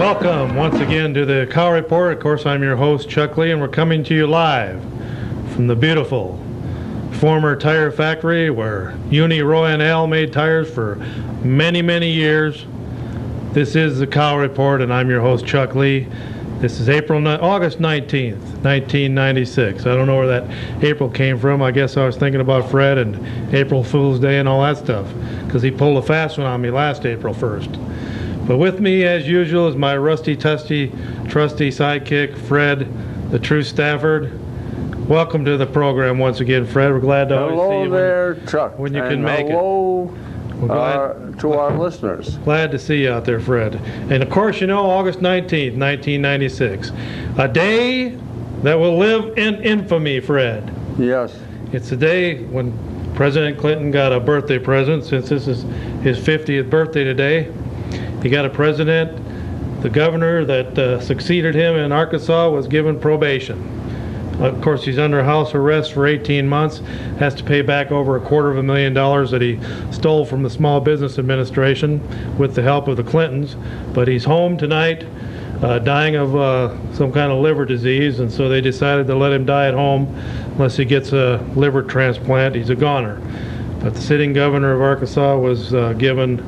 Welcome once again to the Cow Report. Of course, I'm your host, Chuck Lee, and we're coming to you live from the beautiful former tire factory where Uni, Roy, and Al made tires for many, many years. This is the Cow Report, and I'm your host, Chuck Lee. This is August 19th, 1996. I don't know where that April came from. I guess I was thinking about Fred and April Fool's Day and all that stuff, because he pulled a fast one on me last April 1st. But with me, as usual, is my rusty, trusty sidekick, Fred, the true Stafford. Welcome to the program once again, Fred. We're glad to always see you. Hello there, Chuck. When you can make it. Hello to our listeners. Glad to see you out there, Fred. And of course, you know, August 19th, 1996. A day that will live in infamy, Fred. Yes. It's the day when President Clinton got a birthday present, since this is his 50th birthday today. He got a president. The governor that succeeded him in Arkansas was given probation. Of course, he's under house arrest for 18 months, has to pay back over $250,000 that he stole from the Small Business Administration with the help of the Clintons. But he's home tonight, dying of some kind of liver disease, and so they decided to let him die at home unless he gets a liver transplant. He's a goner. But the sitting governor of Arkansas was given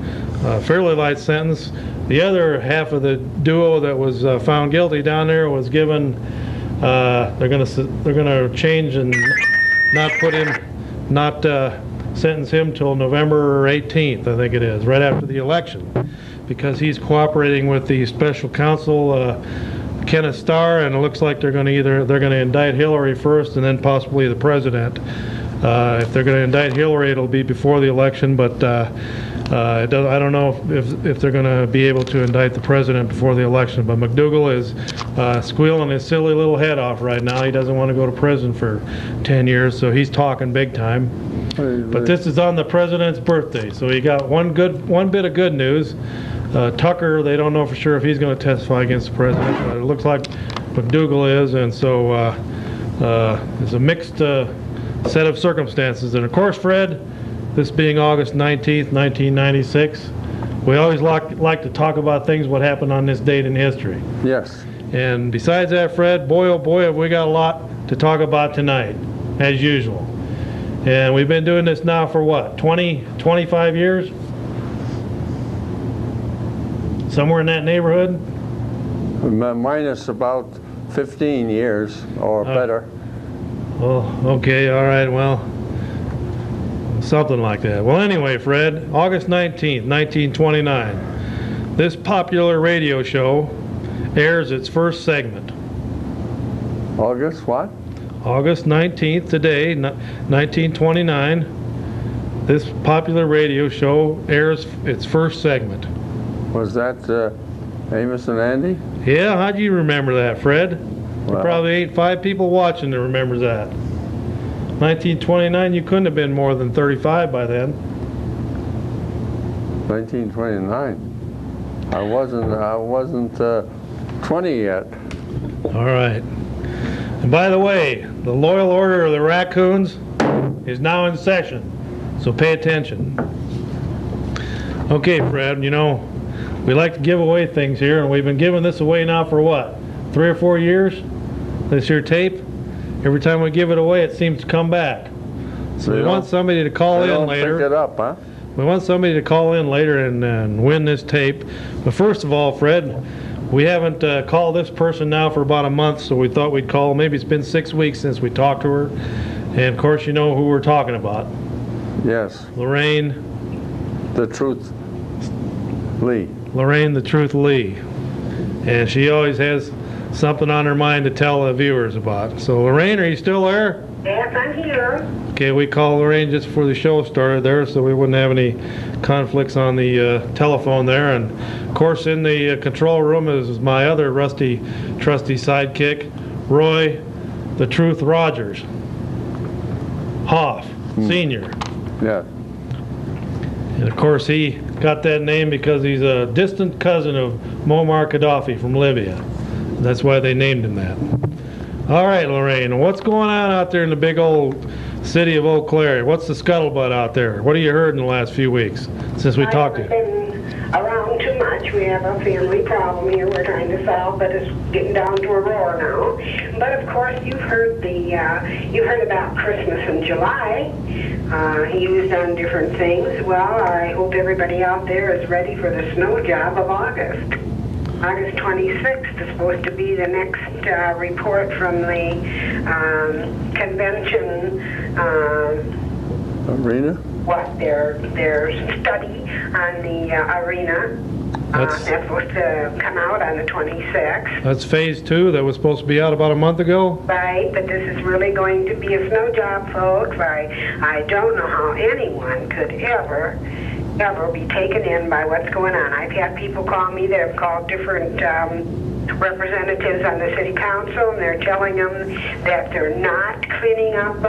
a fairly light sentence. The other half of the duo that was found guilty down there was given. They're gonna change and not sentence him till November 18th, I think it is, right after the election, because he's cooperating with the special counsel, Kenneth Starr, and it looks like they're gonna indict Hillary first and then possibly the president. If they're going to indict Hillary, it'll be before the election, but I don't know if they're going to be able to indict the president before the election. But McDougal is squealing his silly little head off right now. He doesn't want to go to prison for 10 years, so he's talking big time. But this is on the president's birthday, so he got one bit of good news. Tucker, they don't know for sure if he's going to testify against the president, but it looks like McDougal is, and so it's a mixed set of circumstances. And of course, Fred, this being August 19th, 1996, we always like to talk about things what happened on this date in history. Yes. And besides that, Fred, boy oh boy, have we got a lot to talk about tonight, as usual. And we've been doing this now for what, 25 years? Somewhere in that neighborhood? Minus about 15 years or better. Oh, okay, all right, well, something like that. Well, anyway, Fred, August 19th, 1929, this popular radio show airs its first segment. August what? August 19th, today, 1929, this popular radio show airs its first segment. Was that Amos and Andy? Yeah, how'd you remember that, Fred? Well, Probably ain't 5 people watching that remembers that. 1929, you couldn't have been more than 35 by then. 1929. I wasn't 20 yet. All right. And by the way, the Loyal Order of the Raccoons is now in session, so pay attention. Okay, Fred, you know, we like to give away things here, and we've been giving this away now for what, 3 or 4 years? This here tape, every time we give it away, it seems to come back. So we want somebody to call in later. Pick it up, huh? We want somebody to call in later and win this tape. But first of all, Fred, we haven't called this person now for about a month, so we thought we'd call. Maybe it's been 6 weeks since we talked to her. And of course, you know who we're talking about. Yes. Lorraine. The Truth Lee. Lorraine the Truth Lee. And she always has something on her mind to tell the viewers about. So Lorraine, are you still there? Yes, I'm here. Okay, we called Lorraine just before the show started there, so we wouldn't have any conflicts on the telephone there. And of course, in the control room is my other rusty, trusty sidekick, Roy the Truth Rogers. Hoff, Senior. Yeah. And of course, he got that name because he's a distant cousin of Muammar Gaddafi from Libya. That's why they named him that. All right, Lorraine, what's going on out there in the big old city of Eau Claire? What's the scuttlebutt out there? What have you heard in the last few weeks since we talked to you? I haven't been around too much. much. We have a family problem here we're trying to solve, but it's getting down to a roar now. But of course, you've heard about Christmas in July, used on different things. Well, I hope everybody out there is ready for the snow job of August. August 26th is supposed to be the next report from the convention. Arena? What their study on the arena. That's supposed to come out on the 26th. That's phase 2 that was supposed to be out about a month ago. Right, but this is really going to be a snow job, folks. I don't know how anyone could ever be taken in by what's going on. I've had people call me that have called different representatives on the city council, and they're telling them that they're not cleaning up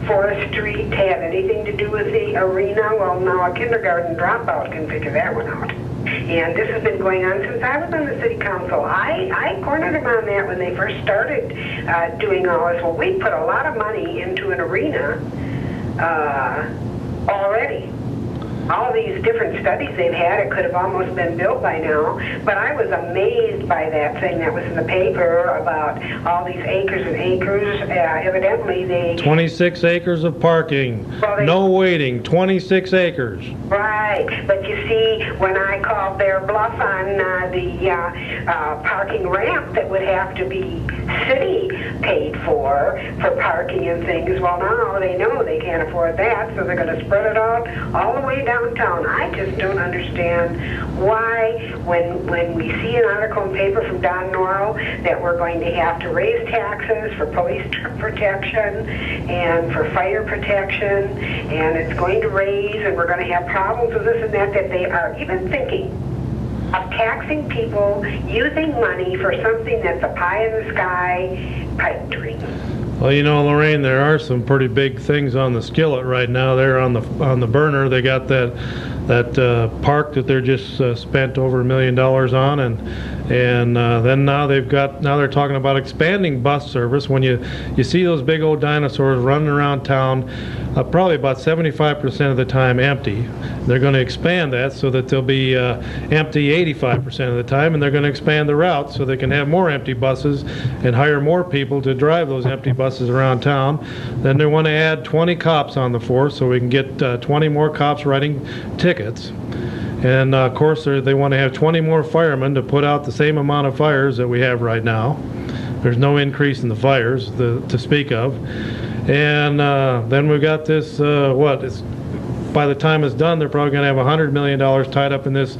Forest Street to have anything to do with the arena. Well, now a kindergarten dropout can figure that one out. And this has been going on since I was on the city council. I cornered them on that when they first started doing all this. Well, we put a lot of money into an arena already. All these different studies they've had, it could have almost been built by now. But I was amazed by that thing that was in the paper about all these acres and acres. Evidently, they... 26 acres of parking. Well, no waiting. 26 acres. Right. But you see, when I called their bluff on the parking ramp that would have to be city paid for parking and things, well, now they know they can't afford that, so they're going to spread it all the way downtown. I just don't understand why, when we see an article in the paper from Don Norrell that we're going to have to raise taxes for police protection and for fire protection, and it's going to raise, and we're going to have problems with this and that they are even thinking of taxing people using money for something that's a pie-in-the-sky pipe dream. Well, you know, Lorraine, there are some pretty big things on the skillet right now. They're on the burner. They got that park that they're just spent over $1 million on, and then now they're talking about expanding bus service. When you see those big old dinosaurs running around town, probably about 75% of the time empty. They're going to expand that so that they'll be empty 85% of the time, and they're going to expand the route so they can have more empty buses and hire more people to drive those empty buses around town. Then they want to add 20 cops on the force so we can get 20 more cops writing tickets. And of course, they want to have 20 more firemen to put out the same amount of fires that we have right now. There's no increase in the fires to speak of. And then we've got this, by the time it's done, they're probably going to have $100 million tied up in this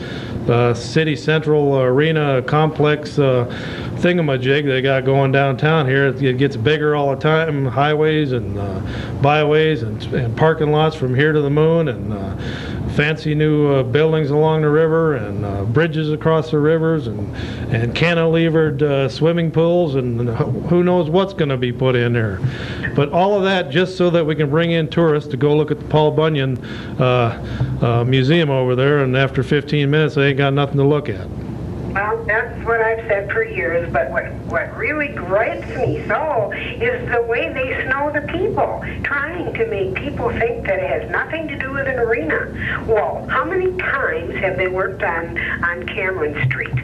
city central arena complex thingamajig they got going downtown here. It gets bigger all the time, highways and byways and parking lots from here to the moon, and fancy new buildings along the river, and bridges across the rivers, and cantilevered swimming pools, and who knows what's going to be put in there. But all of that just so that we can bring in tourists to go look at the Paul Bunyan museum over there, and after 15 minutes they ain't got nothing to look at. Well, that's what I've said for years, but what really gripes me so is the way they snow the people, trying to make people think that it has nothing to do with an arena. Well, how many times have they worked on Cameron Street?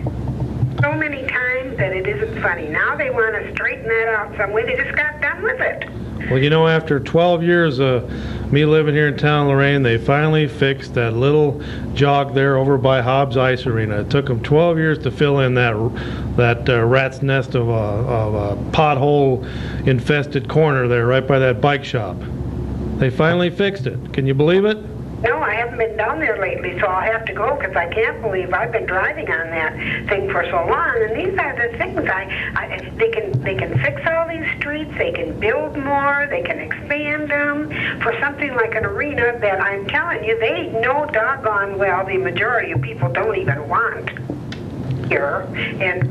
So many times that it isn't funny. Now they want to straighten that out some way. They just got done with it. Well, you know, after 12 years of me living here in town, Lorraine, they finally fixed that little jog there over by Hobbs Ice Arena. It took them 12 years to fill in that rat's nest of a pothole-infested corner there right by that bike shop. They finally fixed it. Can you believe it? No, I haven't been down there lately, so I'll have to go, because I can't believe I've been driving on that thing for so long. And these are the things they can fix all these streets, they can build more, they can expand them for something like an arena that I'm telling you, they know doggone well the majority of people don't even want here,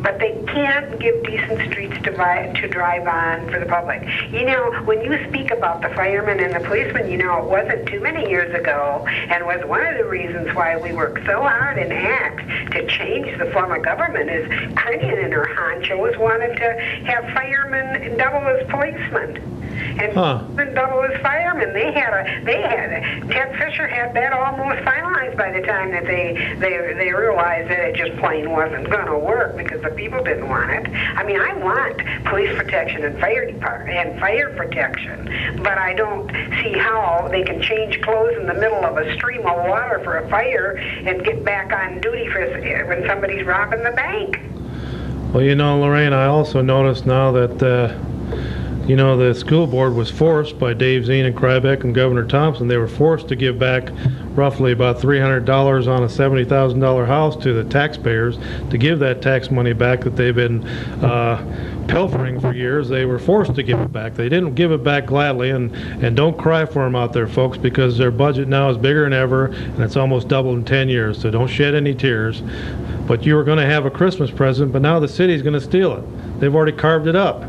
but they can't give decent streets to drive on for the public. You know, when you speak about the firemen and the policemen, you know, it wasn't too many years ago, and was one of the reasons why we worked so hard in ACT to change the form of government is Crinian and her honchos wanted to have firemen double as policemen. And double as firemen. Ted Fisher had that almost finalized by the time that they realized that it just plain wasn't going to work because the people didn't want it. I mean, I want police protection and fire protection, but I don't see how they can change clothes in the middle of a stream of water for a fire and get back on duty for when somebody's robbing the bank. Well, you know, Lorraine, I also noticed now that, you know, the school board was forced by Dave Zine and Krybeck and Governor Thompson. They were forced to give back roughly about $300 on a $70,000 house to the taxpayers to give that tax money back that they've been pilfering for years. They were forced to give it back. They didn't give it back gladly, and don't cry for them out there, folks, because their budget now is bigger than ever, and it's almost doubled in 10 years, so don't shed any tears. But you were going to have a Christmas present, but now the city's going to steal it. They've already carved it up.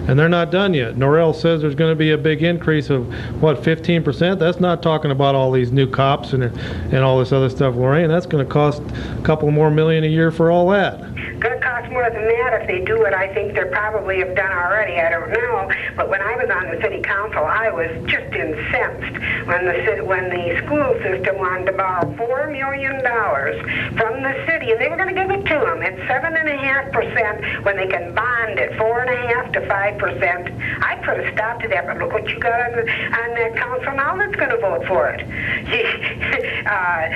And they're not done yet. Norrell says there's going to be a big increase of, what, 15%? That's not talking about all these new cops and all this other stuff, Lorraine. That's going to cost a couple more million a year for all that. Going to cost more than that if they do it. I think they probably have done already. I don't know. But when I was on the city council, I was just incensed when the school system wanted to borrow $4 million from the city, and they were going to give it to them at 7.5% when they can bond at 4.5% to 5%. I could have stopped at that, but look what you got on that council now that's going to vote for it.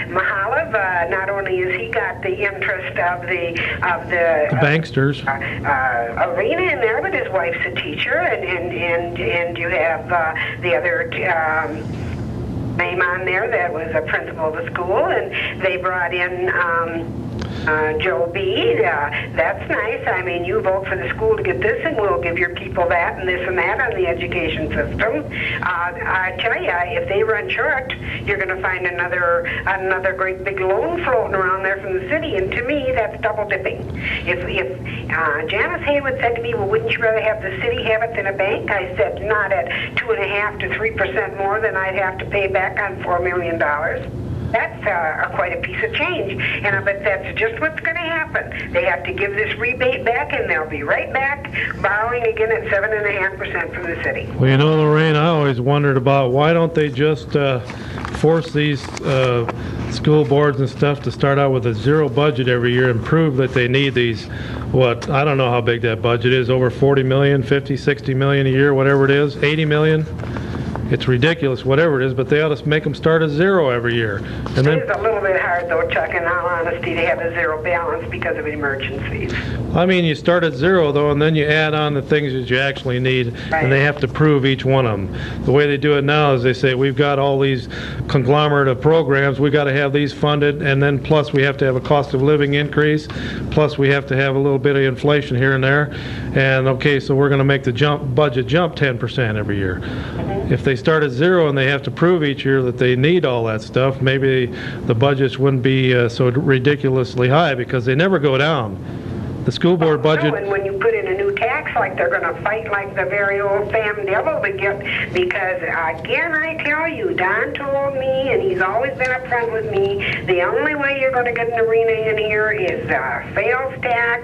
Mahalev, not only has he got the interest of the banksters arena in there, but his wife's a teacher, and you have the other name on there that was a principal of the school, and they brought in Joe B. That's nice. I mean, you vote for the school to get this, and we'll give your people that and this and that on the education system. I tell you, if they run short, you're going to find another great big loan floating around there from the city, and to me, that's double dipping. If Janice Haywood said to me, well, wouldn't you rather have the city have it than a bank? I said, not at 2.5% to 3% more than I'd have to pay back on $4 million. That's quite a piece of change, and I bet that's just what's going to happen. They have to give this rebate back, and they'll be right back borrowing again at 7.5% from the city. Well, you know, Lorraine, I always wondered about why don't they just force these school boards and stuff to start out with a zero budget every year and prove that they need these, what, I don't know how big that budget is, over 40 million, 50, 60 million a year, whatever it is, 80 million. It's ridiculous, whatever it is, but they ought to make them start at zero every year. And then, it is a little bit hard, though, Chuck, in all honesty, to have a zero balance because of emergencies. I mean, you start at zero, though, and then you add on the things that you actually need, right. And they have to prove each one of them. The way they do it now is they say, we've got all these conglomerate of programs, we've got to have these funded, and then plus we have to have a cost of living increase, plus we have to have a little bit of inflation here and there, and okay, so we're going to make the budget jump 10% every year. If they start at zero and they have to prove each year that they need all that stuff, maybe the budgets wouldn't be so ridiculously high because they never go down. The school board budget... And when you put in a new tax, like they're going to fight like the very old Sam Devil to get, because again, I tell you, Don told me, and he's always been upfront with me, the only way you're going to get an arena in here is sales tax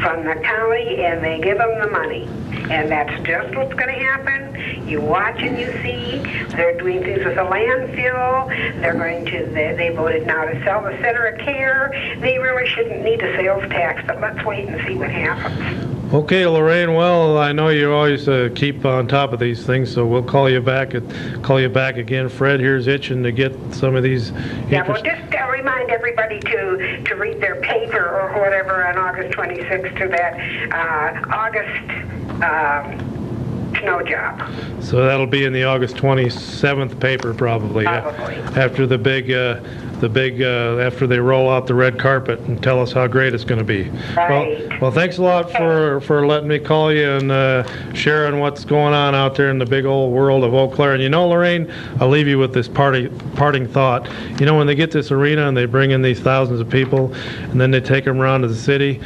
from the county, and they give them the money. And that's just what's going to happen. You watch and you see. They're doing things with the landfill. They voted now to sell the center of care. They really shouldn't need a sales tax, but let's wait and see what happens. Okay, Lorraine. Well, I know you always keep on top of these things, so we'll call you back again. Fred here's itching to get some of these. Yeah, well, just remind everybody to read their paper or whatever on August 26th to that August snow job. So that'll be in the August 27th paper, probably. After the big, after they roll out the red carpet and tell us how great it's going to be. Right. Well, thanks a lot for letting me call you and sharing what's going on out there in the big old world of Eau Claire. And you know, Lorraine, I'll leave you with this parting thought. You know, when they get this arena and they bring in these thousands of people, and then they take them around to the city.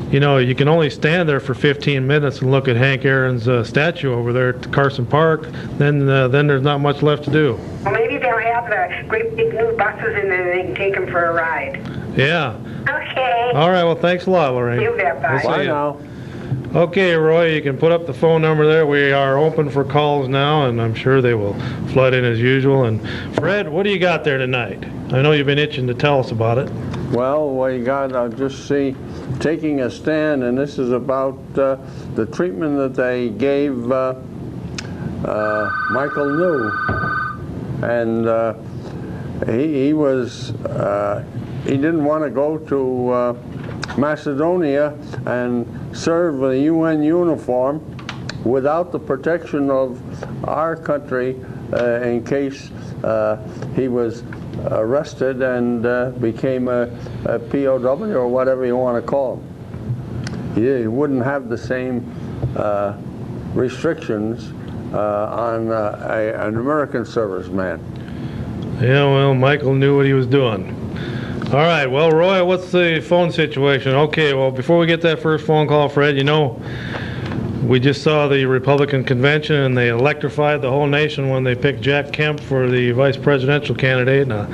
You know, you can only stand there for 15 minutes and look at Hank Aaron's statue over there at Carson Park. Then there's not much left to do. Well, maybe they'll have the great big new buses in there and they can take them for a ride. Yeah. Okay. All right. Well, thanks a lot, Lorraine. You bet. Bye. Bye now. Okay, Roy, you can put up the phone number there. We are open for calls now, and I'm sure they will flood in as usual. And Fred, what do you got there tonight? I know you've been itching to tell us about it. Well, what you got, I'll just see, taking a stand, and this is about the treatment that they gave Michael New. And he didn't want to go to Macedonia and serve a UN uniform without the protection of our country in case he was arrested and became a POW or whatever you want to call him. He wouldn't have the same restrictions on an American serviceman. Yeah, well, Michael knew what he was doing. All right, well, Roy, what's the phone situation? Okay, well, before we get that first phone call, Fred, you know, we just saw the Republican convention, and they electrified the whole nation when they picked Jack Kemp for the vice presidential candidate. And a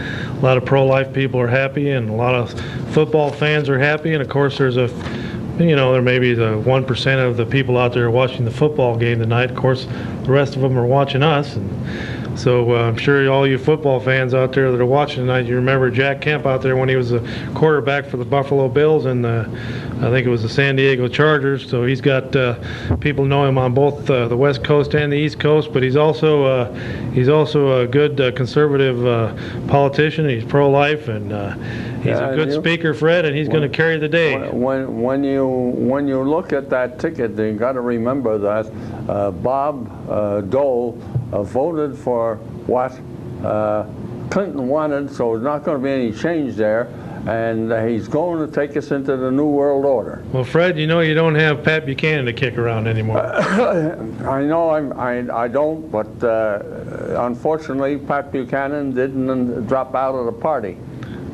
lot of pro-life people are happy, and a lot of football fans are happy. And of course, there's there may be the 1% of the people out there watching the football game tonight. Of course, the rest of them are watching us. And so I'm sure all you football fans out there that are watching tonight, you remember Jack Kemp out there when he was a quarterback for the Buffalo Bills and I think it was the San Diego Chargers. So he's got people know him on both the West Coast and the East Coast, but he's also a good conservative politician. He's pro-life and he's a good speaker, Fred, and he's going to carry the day. When you look at that ticket, you got to remember that Bob Dole voted for what Clinton wanted, so there's not going to be any change there, and he's going to take us into the New World Order. Well, Fred, you know you don't have Pat Buchanan to kick around anymore. I know I don't, but unfortunately, Pat Buchanan didn't drop out of the party.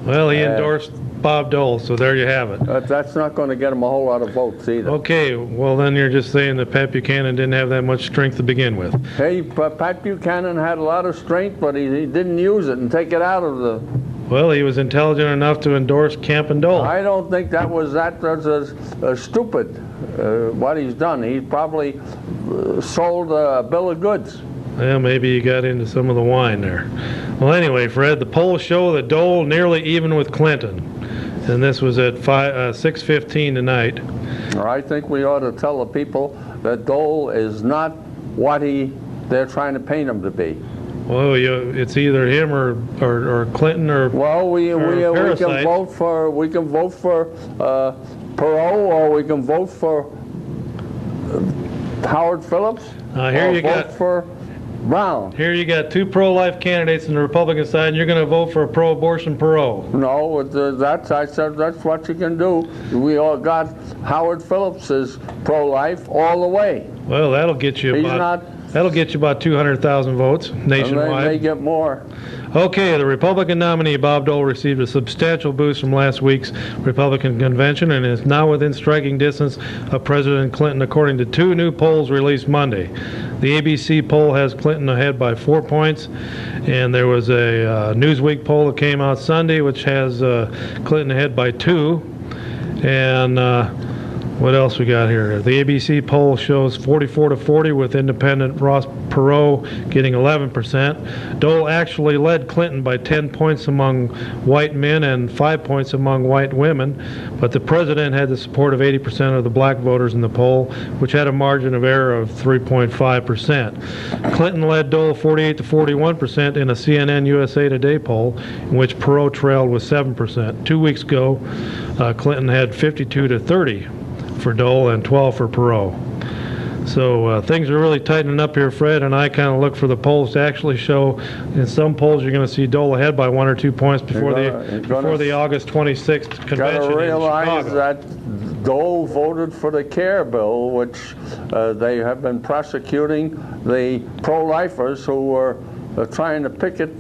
Well, he endorsed Bob Dole, so there you have it. That's not going to get him a whole lot of votes either. Okay, well then you're just saying that Pat Buchanan didn't have that much strength to begin with. Hey, Pat Buchanan had a lot of strength, but he didn't use it and take it out of the... Well, he was intelligent enough to endorse Kemp and Dole. I don't think that was stupid, what he's done. He probably sold a bill of goods. Well, maybe you got into some of the wine there. Well, anyway, Fred, the polls show that Dole nearly even with Clinton. And this was at 6:15 tonight. I think we ought to tell the people that Dole is not what they're trying to paint him to be. Well, it's either him or Clinton or well, we can vote for Perot, or we can vote for Howard Phillips. Here you vote for Brown. Here you got two pro-life candidates on the Republican side, and you're going to vote for a pro-abortion Perot. No, I said that's what you can do. We all got Howard Phillips is pro-life all the way. Well, that'll get you about 200,000 votes nationwide. They may get more. Okay, the Republican nominee Bob Dole received a substantial boost from last week's Republican convention and is now within striking distance of President Clinton, according to two new polls released Monday. The ABC poll has Clinton ahead by 4 points, and there was a Newsweek poll that came out Sunday which has Clinton ahead by 2. And what else we got here? The ABC poll shows 44-40 with independent Ross Perot getting 11%. Dole actually led Clinton by 10 points among white men and 5 points among white women, but the president had the support of 80% of the black voters in the poll, which had a margin of error of 3.5%. Clinton led Dole 48-41% in a CNN USA Today poll, in which Perot trailed with 7%. 2 weeks ago, Clinton had 52-30 for Dole and 12 for Perot. So things are really tightening up here, Fred, and I kind of look for the polls to actually show. In some polls, you're going to see Dole ahead by 1 or 2 points before the August 26th convention in Chicago. Got to realize that Dole voted for the CARE bill, which they have been prosecuting the pro-lifers who were trying to picket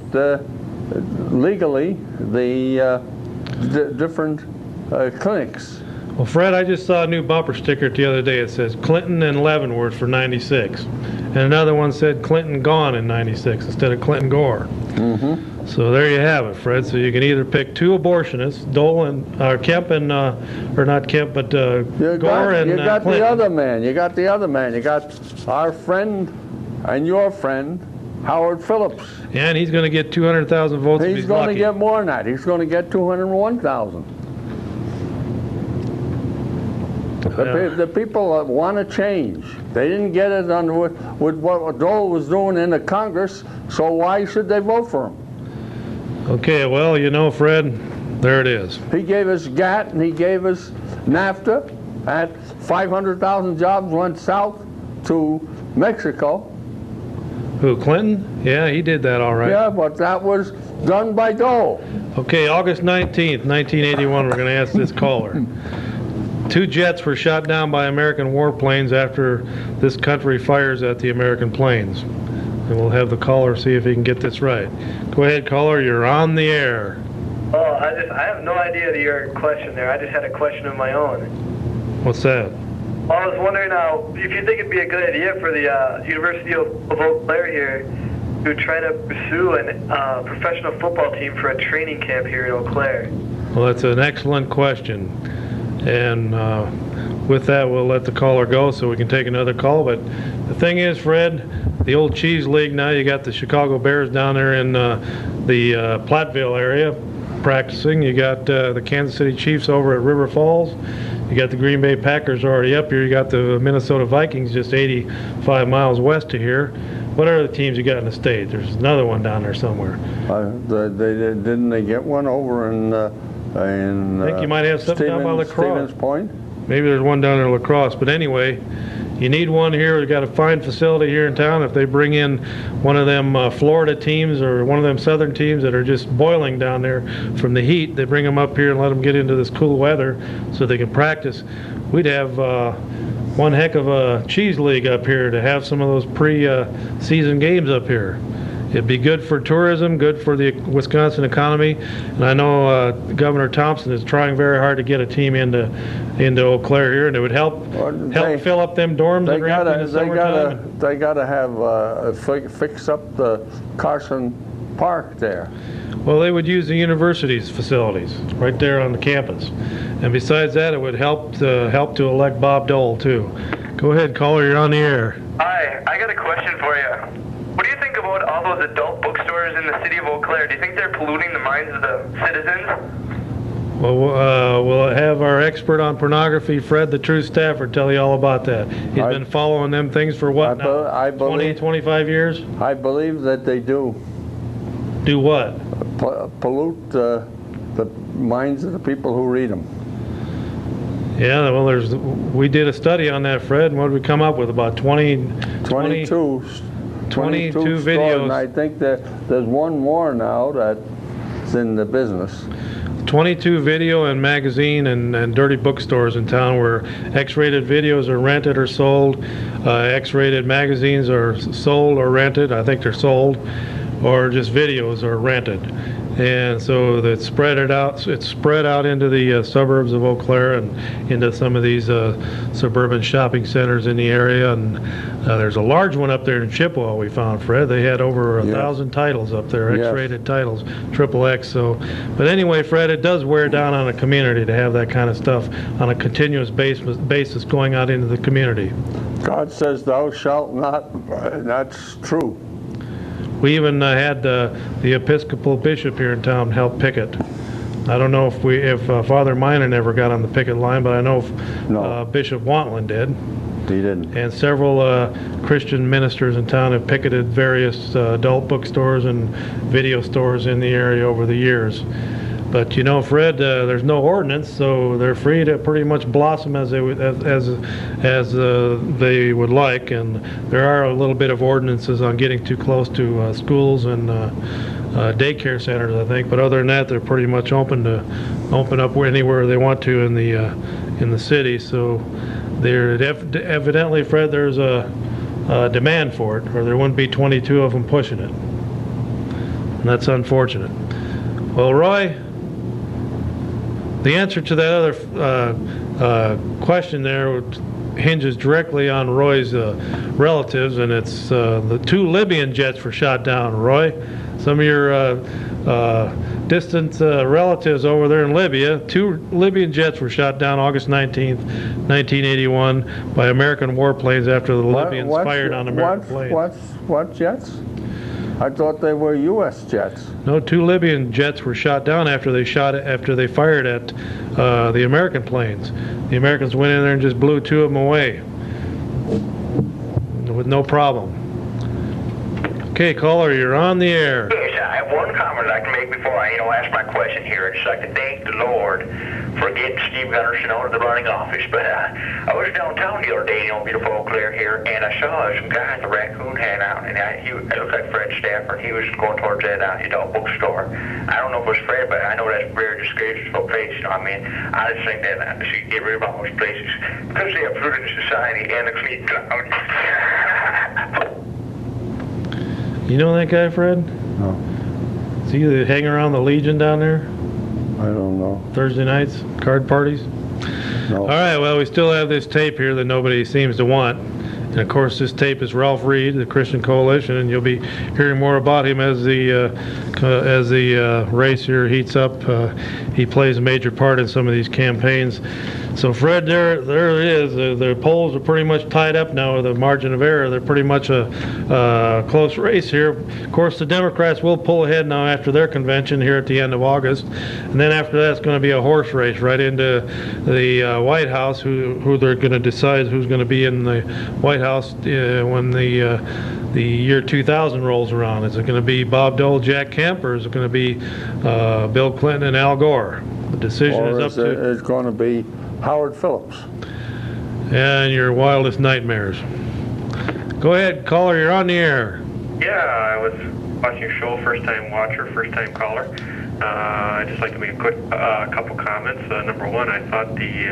legally the different clinics. Well, Fred, I just saw a new bumper sticker the other day. It says Clinton and Leavenworth for 96. And another one said Clinton gone in 96 instead of Clinton Gore. Mm-hmm. So there you have it, Fred. So you can either pick two abortionists, Dole and Kemp and or not Kemp, but Gore and you got Clinton. the other man. You got the other man. You got our friend and your friend, Howard Phillips. And he's going to get 200,000 votes if He's he's going lucky. to get more than that. He's going to get 201,000. The people want to change. They didn't get it with what Dole was doing in the Congress, so why should they vote for him? Okay, well, you know, Fred, there it is. He gave us GATT and he gave us NAFTA. And 500,000 jobs went south to Mexico. Who, Clinton? Yeah, he did that all right. Yeah, but that was done by Dole. Okay, August 19th, 1981, we're going to ask this caller. 2 jets were shot down by American warplanes after this country fires at the American planes. And we'll have the caller see if he can get this right. Go ahead, caller, you're on the air. Oh, I have no idea your question there. I just had a question of my own. What's that? Well, I was wondering if you think it'd be a good idea for the University of Eau Claire here to try to pursue a professional football team for a training camp here in Eau Claire. Well, that's an excellent question. And with that, we'll let the caller go so we can take another call. But the thing is, Fred, the old Cheese League, now you got the Chicago Bears down there in the Platteville area practicing. You got the Kansas City Chiefs over at River Falls. You got the Green Bay Packers already up here. You got the Minnesota Vikings just 85 miles west of here. What other teams you got in the state? There's another one down there somewhere. Didn't they get one over in I think you might have something down by La Crosse. Stevens Point? Maybe there's one down there in La Crosse. But anyway, you need one here. We've got a fine facility here in town. If they bring in one of them Florida teams or one of them southern teams that are just boiling down there from the heat, they bring them up here and let them get into this cool weather so they can practice. We'd have one heck of a cheese league up here to have some of those pre-season games up here. It'd be good for tourism, good for the Wisconsin economy, and I know Governor Thompson is trying very hard to get a team into Eau Claire here, and it would help fill up them dorms. They gotta have fix up the Carson Park there. Well, they would use the university's facilities right there on the campus, and besides that, it would help to elect Bob Dole too. Go ahead, caller, you're on the air. Hi, I got a question for you. What do you think about all those adult bookstores in the city of Eau Claire? Do you think they're polluting the minds of the citizens? Well, we'll have our expert on pornography, Fred the True Stafford, tell you all about that. He's been following them things for what now? 20, 25 years? I believe that they do. Do what? Pollute the minds of the people who read them. Yeah, well, we did a study on that, Fred, and what did we come up with? About 22 stores, videos. And I think that there's one more now that's in the business. 22 video and magazine and dirty bookstores in town where X-rated videos are rented or sold, X-rated magazines are sold or rented. I think they're sold, or just videos are rented. And so it's spread out into the suburbs of Eau Claire and into some of these suburban shopping centers in the area. And there's a large one up there in Chippewa we found, Fred. They had over 1,000 titles up there, X-rated titles, XXX. So, but anyway, Fred, it does wear down on a community to have that kind of stuff on a continuous basis going out into the community. God says thou shalt not. That's true. We even had the Episcopal bishop here in town help picket. I don't know if Father Minor never got on the picket line, but I know Bishop Wantland did. He didn't. And several Christian ministers in town have picketed various adult bookstores and video stores in the area over the years. But you know, Fred, there's no ordinance, so they're free to pretty much blossom as they would like. And there are a little bit of ordinances on getting too close to schools and daycare centers, I think. But other than that, they're pretty much open up anywhere they want to in the city. So evidently, Fred, there's a demand for it, or there wouldn't be 22 of them pushing it. And that's unfortunate. Well, Roy, the answer to that other question there hinges directly on Roy's relatives, and it's the 2 Libyan jets were shot down, Roy. Some of your distant relatives over there in Libya, 2 Libyan jets were shot down August 19th, 1981 by American warplanes after the Libyans fired on American planes. What jets? I thought they were U.S. jets. No, 2 Libyan jets were shot down after they fired at the American planes. The Americans went in there and just blew 2 of them away with no problem. Okay, caller, you're on the air. Yes, I have one comment I can make before I, ask my question here. I'd just like to thank the Lord for getting Steve Gunderson out of the running office. But I was downtown the other day, beautiful Eau Claire here, and I saw some guy at the raccoon hat out, and it looked like Fred Stafford. He was going towards that bookstore. I don't know if it was Fred, but I know that's very disgraceful place. I just think that they should get rid of all those places because they have polluted the society and the clean cloud. You know that guy, Fred? No, Is he hanging around the Legion down there? I don't know. Thursday nights, card parties? No. All right, well, we still have this tape here that nobody seems to want. And of course, this tape is Ralph Reed, the Christian Coalition, and you'll be hearing more about him as the race here heats up. He plays a major part in some of these campaigns. So, Fred, there it is. The polls are pretty much tied up now with a margin of error. They're pretty much a close race here. Of course, the Democrats will pull ahead now after their convention here at the end of August. And then after that, it's going to be a horse race right into the White House, who they're going to decide who's going to be in the White House when the year 2000 rolls around. Is it going to be Bob Dole, Jack Kemp, or is it going to be Bill Clinton and Al Gore? The decision is up to... It's going to be Howard Phillips. And your wildest nightmares. Go ahead, caller, you're on the air. Yeah, I was watching your show, first-time watcher, first-time caller. I'd just like to make a quick couple comments. Number one, I thought the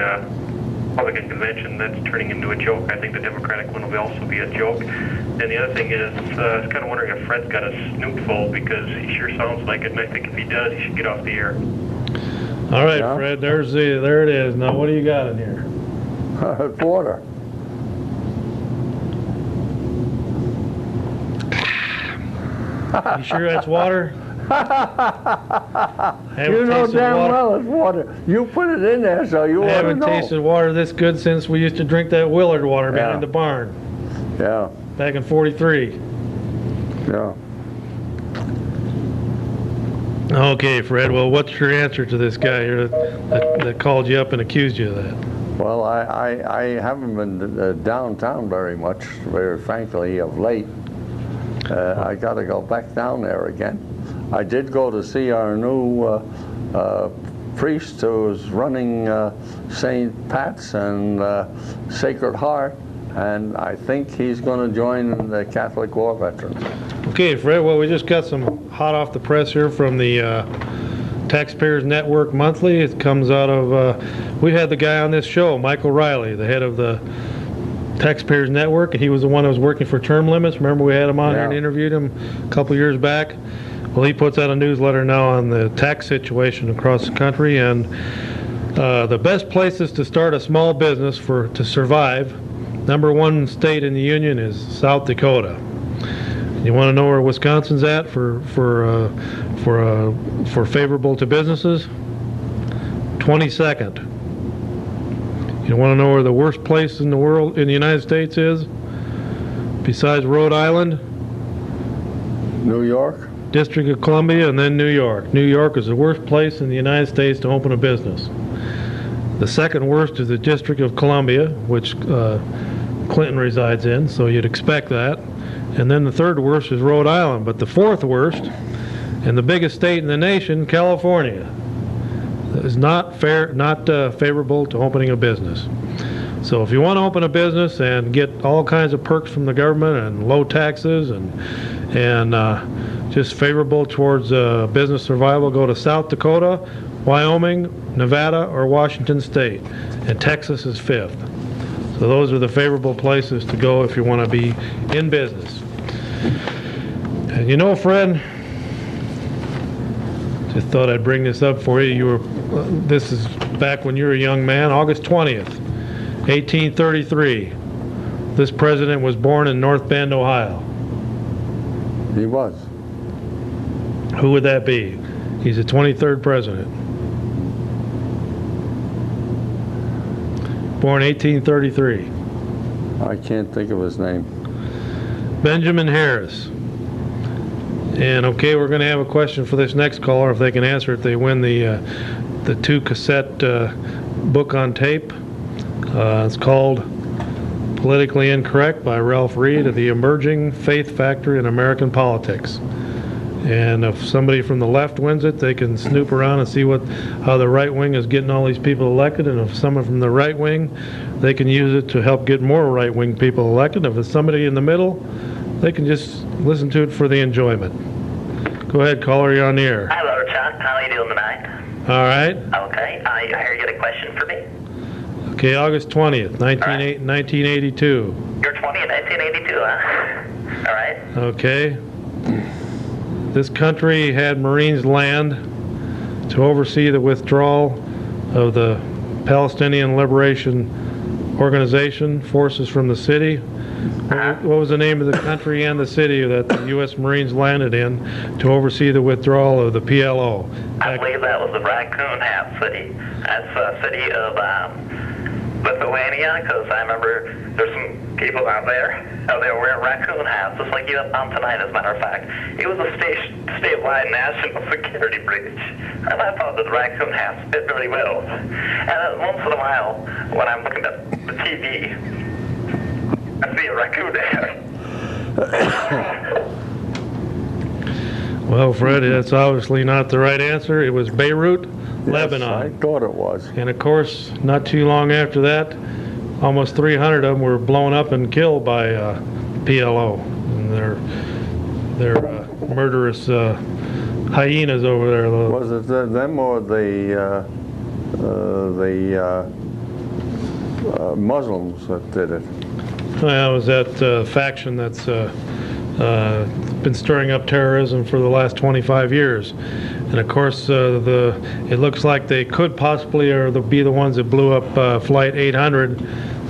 Republican convention, that's turning into a joke. I think the Democratic one will also be a joke. And the other thing is, I was kind of wondering if Fred's got a snootful, because he sure sounds like it, and I think if he does, he should get off the air. All right, Yeah. Fred, there it is. Now, what do you got in here? Water. You sure that's water? You know damn well it's water. You put it in there, so you I ought to haven't know. tasted water this good since we used to drink that Willard water behind the barn Yeah, back in '43. yeah. Okay, Fred, well, what's your answer to this guy here that called you up and accused you of that? Well, I haven't been downtown very much, very frankly, of late. I got to go back down there again. I did go to see our new priest who's running St. Pat's and Sacred Heart, and I think he's going to join the Catholic War Veterans. Okay, Fred, well, we just got some hot off the press here from the Taxpayers Network Monthly. It comes out of, we had the guy on this show, Michael Riley, the head of the Taxpayers Network, and he was the one that was working for term limits. Remember we had him on here and interviewed him a couple years back? Well, he puts out a newsletter now on the tax situation across the country, and the best places to start a small business to survive, #1 state in the union is South Dakota. You want to know where Wisconsin's at for favorable to businesses? 22nd. You want to know where the worst place in the world, in the United States is? Besides Rhode Island? New York? District of Columbia, and then New York. New York is the worst place in the United States to open a business. The second worst is the District of Columbia, which Clinton resides in, so you'd expect that. And then the third worst is Rhode Island, but the fourth worst, and the biggest state in the nation, California, is not favorable to opening a business. So if you want to open a business and get all kinds of perks from the government and low taxes and just favorable towards business survival, go to South Dakota, Wyoming, Nevada, or Washington State, and Texas is 5th. So those are the favorable places to go if you want to be in business. And you know, Fred, just thought I'd bring this up for you. This is back when you were a young man, August 20th. 1833. This president was born in North Bend, Ohio. He was. Who would that be? He's the 23rd president. Born 1833. I can't think of his name. Benjamin Harris. And okay, we're going to have a question for this next caller. If they can answer it, they win the 2-cassette book on tape. It's called Politically Incorrect by Ralph Reed of the Emerging Faith Factor in American Politics. And if somebody from the left wins it, they can snoop around and see how the right wing is getting all these people elected. And if someone from the right wing, they can use it to help get more right wing people elected. If it's somebody in the middle, they can just listen to it for the enjoyment. Go ahead, caller, you're on the air. Hello, Chuck. How are you doing tonight? All right. Okay. I hear you got a question for me. Okay, August 20th, 1982. You're 20 in 1982, huh? All right. Okay. This country had Marines land to oversee the withdrawal of the Palestinian Liberation Organization forces from the city. What was the name of the country and the city that the U.S. Marines landed in to oversee the withdrawal of the PLO? I believe that was the Raccoon Hat City. That's the city of Lithuania, because I remember there's some people out there. They were wearing raccoon hats, just like you have on tonight, as a matter of fact. It was a statewide national security breach. And I thought that the raccoon hats fit really well. And then once in a while, when I'm looking at the TV, I see a raccoon hat. Well, Fred, that's obviously not the right answer. It was Beirut, Lebanon. I thought it was. And of course, not too long after that, almost 300 of them were blown up and killed by PLO and their murderous hyenas over there. Was it them or the Muslims that did it? Well, it was that faction that's been stirring up terrorism for the last 25 years. And of course, it looks like they could possibly be the ones that blew up Flight 800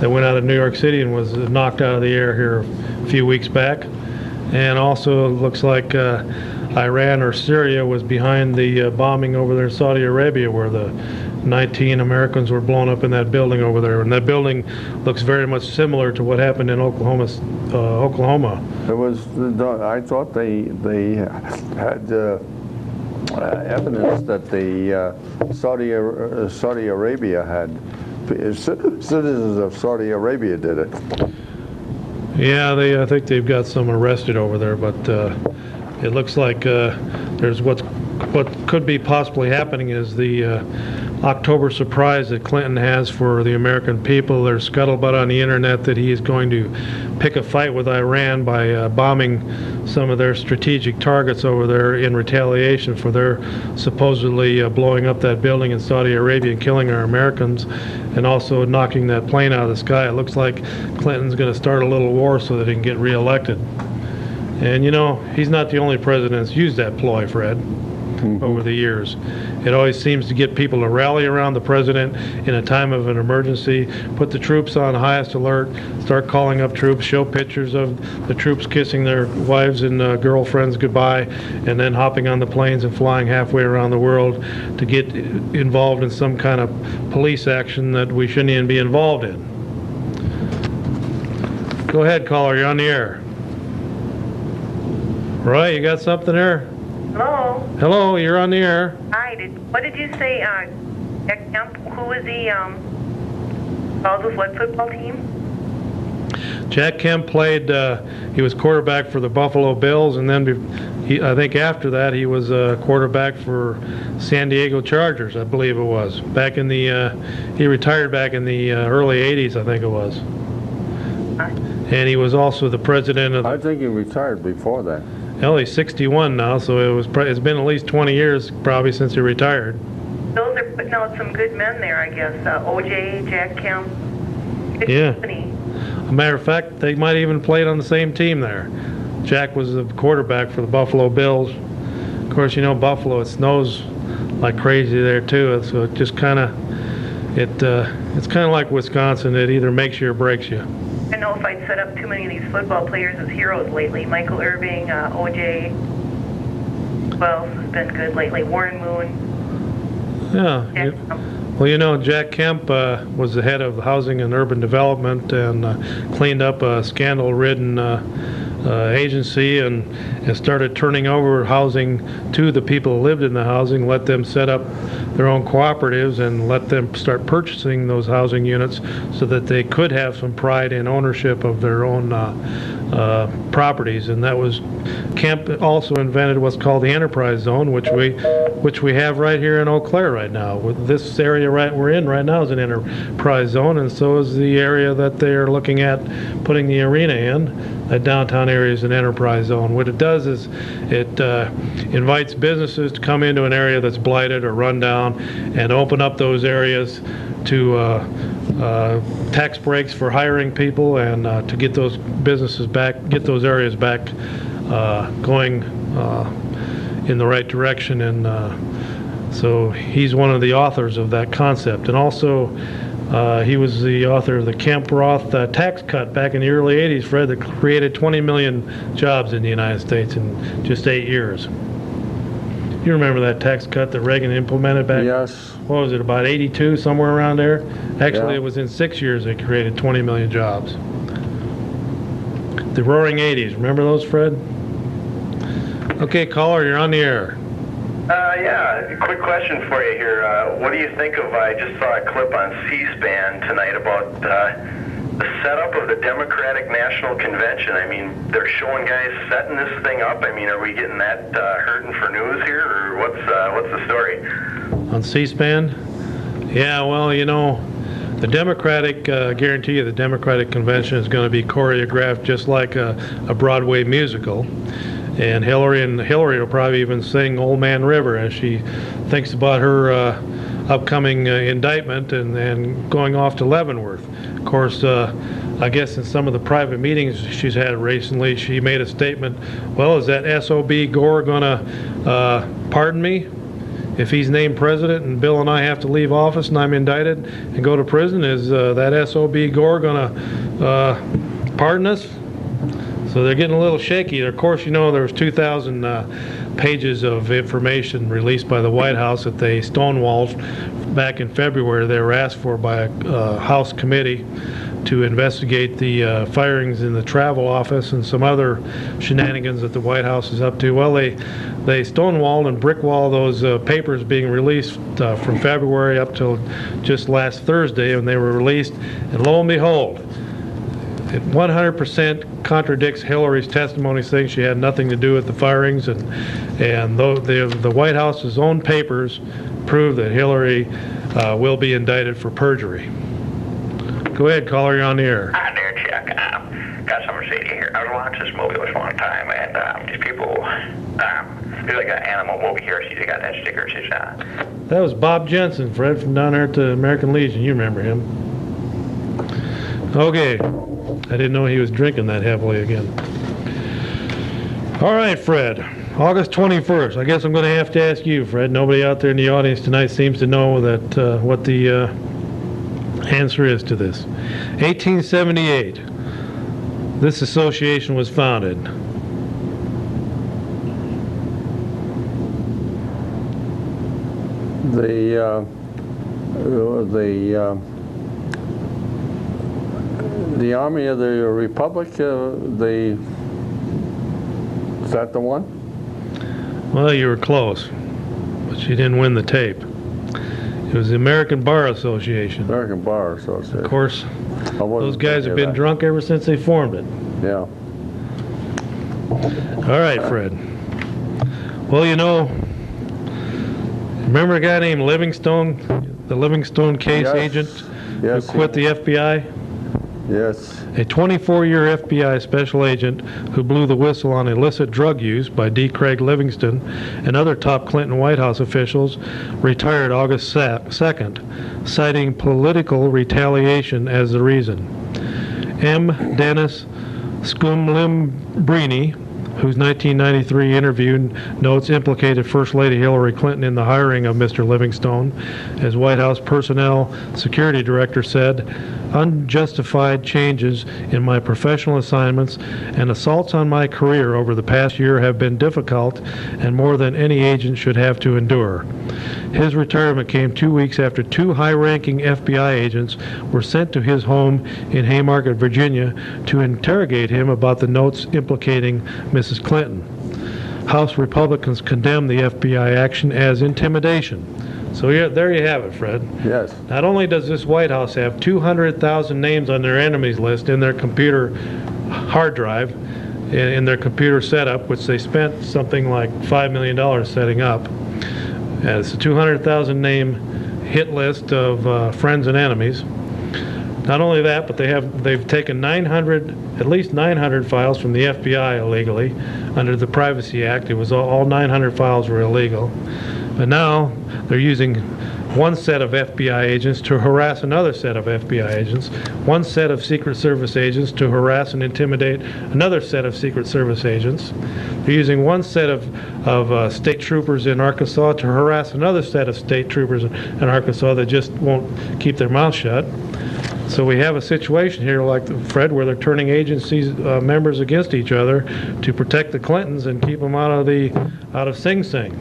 that went out of New York City and was knocked out of the air here a few weeks back. And also, it looks like Iran or Syria was behind the bombing over there in Saudi Arabia, where the 19 Americans were blown up in that building over there. And that building looks very much similar to what happened in Oklahoma. It was. I thought they had evidence that the Saudi Arabia had citizens of Saudi Arabia did it. Yeah, I think they've got some arrested over there, but it looks like there's what could be possibly happening is the October surprise that Clinton has for the American people. There's scuttlebutt on the internet that he is going to pick a fight with Iran by bombing some of their strategic targets over there in retaliation for their supposedly blowing up that building in Saudi Arabia and killing our Americans, and also knocking that plane out of the sky. It looks like Clinton's going to start a little war so that he can get reelected. And you know, he's not the only president that's used that ploy, Fred, over the years. It always seems to get people to rally around the president in a time of an emergency, put the troops on highest alert, start calling up troops, show pictures of the troops kissing their wives and girlfriends goodbye, and then hopping on the planes and flying halfway around the world to get involved in some kind of police action that we shouldn't even be involved in. Go ahead, caller, you're on the air. Roy, you got something there? Hello. Hello, you're on the air. Hi. What did you say? Jack Kemp. Who was the calls with what football team? Jack Kemp played. He was quarterback for the Buffalo Bills, and then I think after that he was quarterback for San Diego Chargers. I believe it was back in the. He retired back in the early '80s, I think it was. And he was also the president of. I think he retired before that. Well, he's 61 now, so it's been at least 20 years probably since he retired. Those are putting out some good men there, I guess. O.J., Jack Kemp. Good Yeah. company. As a matter of fact, they might even played on the same team there. Jack was the quarterback for the Buffalo Bills. Of course, you know, Buffalo, it snows like crazy there too, so it just kind of it's kind of like Wisconsin. It either makes you or breaks you. I don't know if I'd set up too many of these football players as heroes lately. Michael Irving, OJ. Who else has been good lately? Warren Moon. Yeah. Jack Well, you know, Jack Kemp was the head of Housing and Urban Development and cleaned up a scandal-ridden agency and started turning over housing to the people who lived in the housing, let them set up their own cooperatives and let them start purchasing those housing units so that they could have some pride in ownership of their own properties. And that was, Kemp also invented what's called the enterprise zone, which we have right here in Eau Claire right now. With this area we're in right now is an enterprise zone, and so is the area that they're looking at putting the arena in. That downtown area is an enterprise zone. What it does is it invites businesses to come into an area that's blighted or run down and open up those areas to tax breaks for hiring people and to get those businesses back, get those areas back going in the right direction. And so he's one of the authors of that concept. And also he was the author of the Kemp-Roth tax cut back in the early 80s, Fred, that created 20 million jobs in the United States in just 8 years. You remember that tax cut that Reagan implemented back? Yes. What was it, about 82, somewhere around there? Actually, Yeah. It was in 6 years they created 20 million jobs. The roaring 80s, remember those, Fred? Okay, caller, you're on the air. Yeah, quick question for you here. What do you think of, I just saw a clip on C-SPAN tonight about the setup of the Democratic National Convention. I mean, they're showing guys setting this thing up. I mean, are we getting that hurting for news here, or what's the story? On C-SPAN? Yeah, well, you know, the Democratic, guarantee you the Democratic Convention is going to be choreographed just like a Broadway musical. And Hillary will probably even sing Old Man River as she thinks about her upcoming indictment and going off to Leavenworth. Of course, I guess in some of the private meetings she's had recently, she made a statement, well, is that SOB Gore going to pardon me if he's named president and Bill and I have to leave office and I'm indicted and go to prison? Is that SOB Gore going to pardon us? So they're getting a little shaky. Of course, you know, there was 2,000 pages of information released by the White House that they stonewalled back in February. They were asked for by a House committee to investigate the firings in the travel office and some other shenanigans that the White House is up to. Well, they stonewalled and brickwalled those papers being released from February up till just last Thursday, when they were released, and lo and behold, it 100% contradicts Hillary's testimony, saying she had nothing to do with the firings, and the White House's own papers prove that Hillary will be indicted for perjury. Go ahead, caller, you're on the air. Hi there, Chuck. Got something to say to you here. I was watching this movie this one time, and these people, there's like an animal movie here. See, they got that sticker. It says, That was Bob Jensen, Fred, from down there at the American Legion. You remember him. Okay. I didn't know he was drinking that heavily again. All right, Fred. August 21st. I guess I'm going to have to ask you, Fred. Nobody out there in the audience tonight seems to know that what the answer is to this. 1878. This association was founded. The Army of the Republic, is that the one? Well, you were close, but you didn't win the tape. It was the American Bar Association. American Bar Association. Of course, those guys have been drunk ever since they formed it. Yeah. All right, Fred. Well, you know, remember a guy named Livingstone, the Livingstone case Yes. agent Yes, who quit the FBI? Yes. A 24-year FBI special agent who blew the whistle on illicit drug use by D. Craig Livingston and other top Clinton White House officials retired August 2nd, citing political retaliation as the reason. M. Dennis Scumlimbrini, whose 1993 interview notes implicated First Lady Hillary Clinton in the hiring of Mr. Livingstone. As White House Personnel Security Director said, unjustified changes in my professional assignments and assaults on my career over the past year have been difficult and more than any agent should have to endure. His retirement came 2 weeks after 2 high-ranking FBI agents were sent to his home in Haymarket, Virginia, to interrogate him about the notes implicating Mrs. Clinton. House Republicans condemned the FBI action as intimidation. So yeah, there you have it, Fred. Yes. Not only does this White House have 200,000 names on their enemies list in their computer hard drive, in their computer setup, which they spent something like $5 million setting up. It's a 200,000 name hit list of friends and enemies. Not only that, but they've taken at least 900 files from the FBI illegally under the Privacy Act. It was all 900 files were illegal. But now they're using one set of FBI agents to harass another set of FBI agents, one set of Secret Service agents to harass and intimidate another set of Secret Service agents. They're using one set of state troopers in Arkansas to harass another set of state troopers in Arkansas that just won't keep their mouth shut. So we have a situation here, like Fred, where they're turning agencies members against each other to protect the Clintons and keep them out of Sing Sing.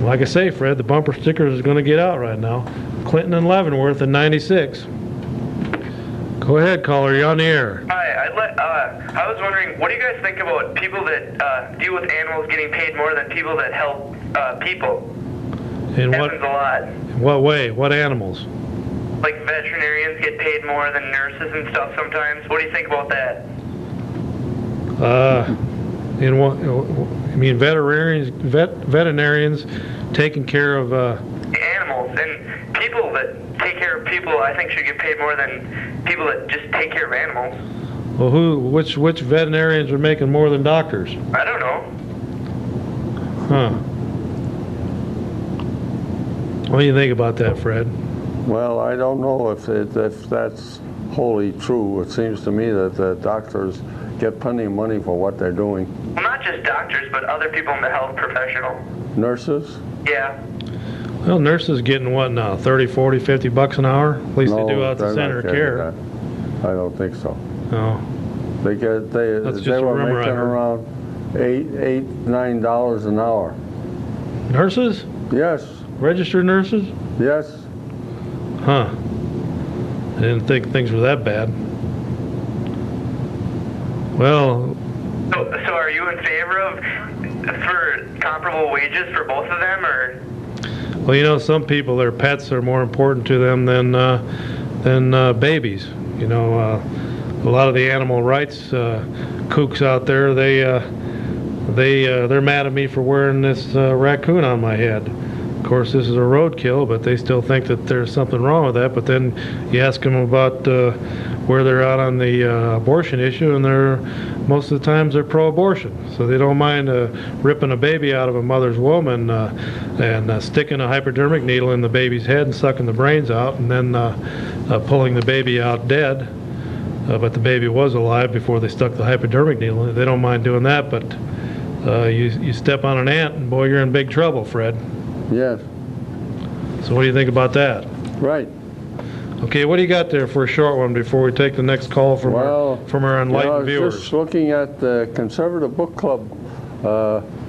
Like I say, Fred, the bumper stickers is going to get out right now. Clinton and Leavenworth in '96. Go ahead, caller. You're on the air. Hi, I was wondering, what do you guys think about people that deal with animals getting paid more than people that help people? In Happens a lot. what way? What animals? Like veterinarians get paid more than nurses and stuff sometimes. What do you think about that? In what? I mean, veterinarians taking care of Animals and people that take care of people, I think should get paid more than people that just take care of animals. well, which veterinarians are making more than doctors? I don't know. Huh? What do you think about that, Fred? Well, I don't know if that's wholly true. It seems to me that the doctors get plenty of money for what they're doing. Well, not just doctors, but other people in the health professional. Nurses? Yeah. Well, nurses getting what now? 30, 40, 50 bucks an hour? At least they do out the they're center not of getting care. that. I don't think so. No. They That's just a were rumor I making heard. around $9 an hour. Nurses? Yes, Registered nurses? yes. Huh. I didn't think things were that bad. Well, So are you in favor for comparable wages for both of them, or? well, you know, some people, their pets are more important to them than babies. You know, a lot of the animal rights kooks out there, they're mad at me for wearing this raccoon on my head. Of course, this is a roadkill, but they still think that there's something wrong with that. But then you ask them about where they're out on the abortion issue, and most of the times they're pro-abortion. So they don't mind ripping a baby out of a mother's womb and sticking a hypodermic needle in the baby's head and sucking the brains out, and then pulling the baby out dead. But the baby was alive before they stuck the hypodermic needle in it. They don't mind doing that, but you step on an ant, and boy, you're in big trouble, Fred. Yes, So what do you think about that? right. Okay, what do you got there for a short one before we take the next call from our enlightened I was viewers? just looking at the Conservative Book Club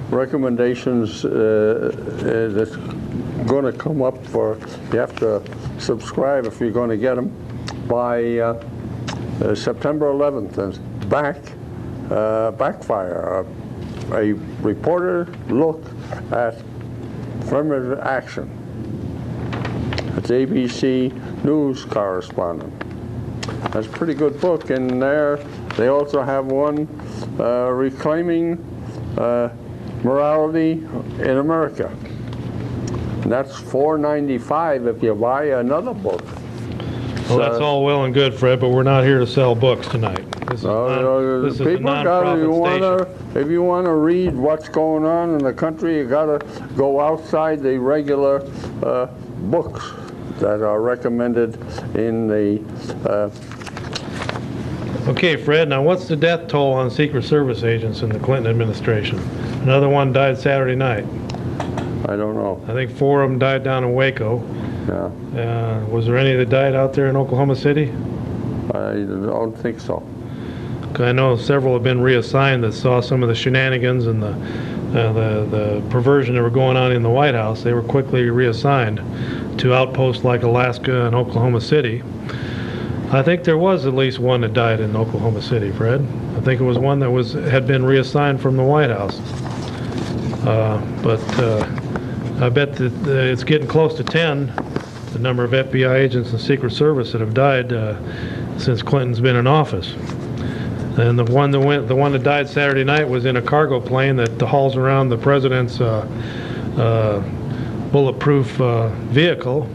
recommendations that's going to come up for, you have to subscribe if you're going to get them, by September 11th. And Backfire, a reporter look at affirmative action. It's ABC News correspondent. That's a pretty good book. In there, they also have one reclaiming morality in America. And that's $4.95 if you buy another book. Well, that's all well and good, Fred, but we're not here to sell books tonight. This is, this is a People gotta, non-profit station. if you want to read what's going on in the country, you got to go outside the regular books that are recommended in the Okay, Fred, now what's the death toll on Secret Service agents in the Clinton administration? Another one died Saturday night. I don't know. I think 4 of them died down in Waco. Yeah. Was there any that died out there in Oklahoma City? I don't think so. 'Cause I know several have been reassigned that saw some of the shenanigans and the perversion that were going on in the White House. They were quickly reassigned to outposts like Alaska and Oklahoma City. I think there was at least one that died in Oklahoma City, Fred. I think it was one that had been reassigned from the White House. But I bet that it's getting close to 10, the number of FBI agents and Secret Service that have died since Clinton's been in office. And the one that died Saturday night was in a cargo plane that hauls around the president's bulletproof vehicle